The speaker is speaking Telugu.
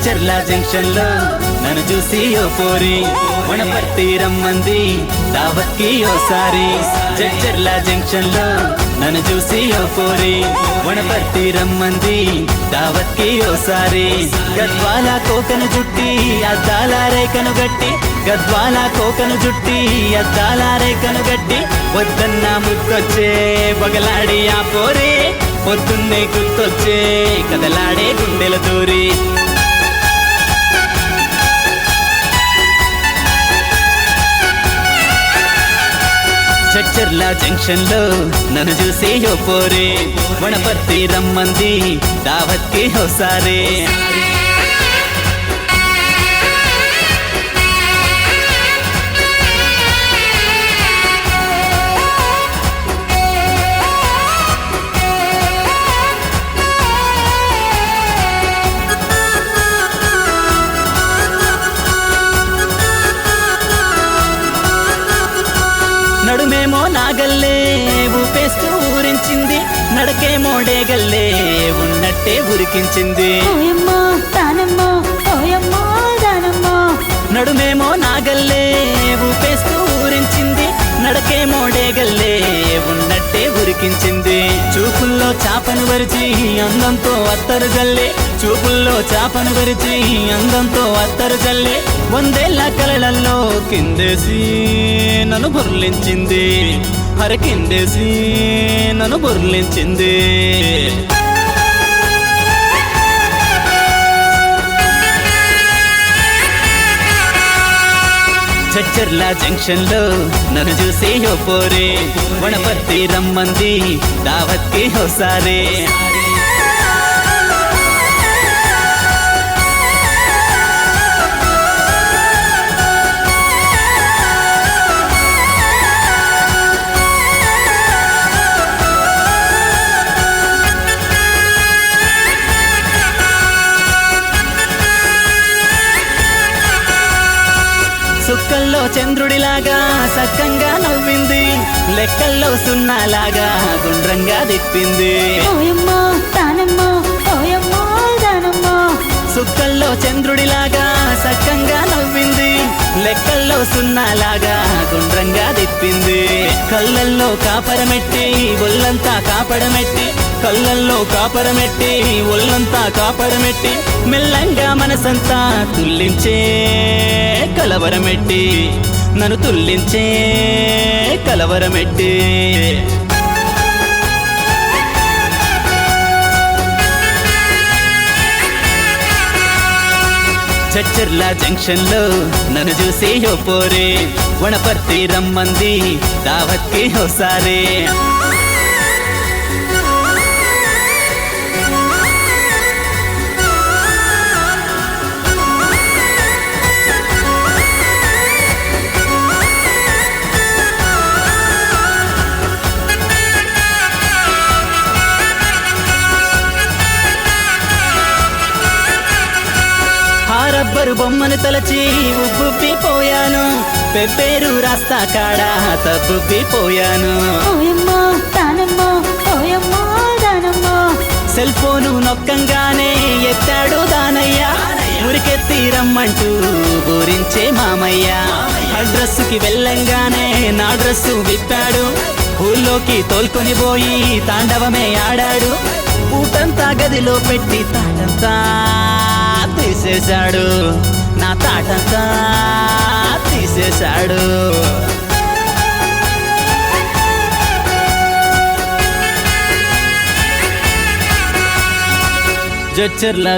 చర్ల జంక్షన్ లో నన్ను చూసి ఓ పోరి వనపర్తి రమ్మంది దావత్కి ఓసారి. చర్ల జంక్షన్ లో నన్ను చూసి ఓ పోరి వనపర్తి రమ్మంది దావత్కి ఓసారి. గద్వాల కోకను జుట్టి అద్దాల రేఖను గట్టి, గద్వాల కోకను జుట్టి అద్దాల రేఖను గట్టి, వద్దన్న ముక్కొచ్చే బగలాడి ఆ పోరి, పొద్దున్నే గుర్తొచ్చే కదలాడే గుండెల దూరి. చర్ల జంక్షన్ లో నన్ను చూసి ఓ పోరి వనపర్తి రమ్మంది దావత్కి ఓసారి. నడుమేమో నాగల్లే ఊపేస్తూ ఊరించింది, నడకేమో డేగల్లే ఉన్నట్టే ఉరికించింది. నడుమేమో నాగల్లే ఊపేస్తూ ఊరించింది, నడకేమో డేగల్లే ఉన్నట్టే ఉరికించింది. చూపుల్లో చాపను వరిచి అందంతో అత్తరు జల్లే, చూపుల్లో చాపను వరిచి అందంతో అత్తరు జల్లే, వందేళ్ల కలలల్లో కిందేసి నన్ను బుర్లించింది, కిందేసి నన్ను బుర్లించింది. చర్ల జంక్షన్ లో నన్ను చూసి ఓ పోరి వనపర్తి రమ్మంది దావత్కి ఓసారి. సుక్కల్లో చంద్రుడిలాగా సక్కంగా నవ్వింది, లెక్కల్లో సున్నాలాగా గుండ్రంగా తిప్పింది. సుక్కల్లో చంద్రుడిలాగా సక్కంగా నవ్వింది, లెక్కల్లో సున్నాలాగా గుండ్రంగా తిప్పింది. కళ్ళల్లో కాపరమెట్టి ఒళ్ళంతా కాపడమెట్టి, కళ్ళల్లో కాపరమెట్టి ఒళ్ళంతా కాపడమెట్టి, మెల్లంగా మనసంతా తుల్లించే కలవరమెట్టి, నన్ను తుల్లించే కలవరమెట్టి. చర్ల జంక్షన్ లో నన్ను చూసి ఓ పోరి వనపర్తి రమ్మంది దావత్కి ఓసారి. రబ్బరు బొమ్మను తలచి ఉబ్బుబ్బిపోయాను, పెబ్బేరు రాస్తా కాడా తబ్బుబ్బిపోయాను. సెల్ ఫోను నొక్కంగానే ఎత్తాడు దానయ్య, ఉరికెత్తి రమ్మంటూ ఊరించే మామయ్య. అడ్రస్సుకి వెళ్ళంగానే నా డ్రెస్సు విప్పాడు, ఊళ్ళోకి తోల్కొని పోయి తాండవమే ఆడాడు. ఊటంతా గదిలో పెట్టి తాటంతా తీసేశాడు, నా తాటంతా తీసేశాడు. చర్ల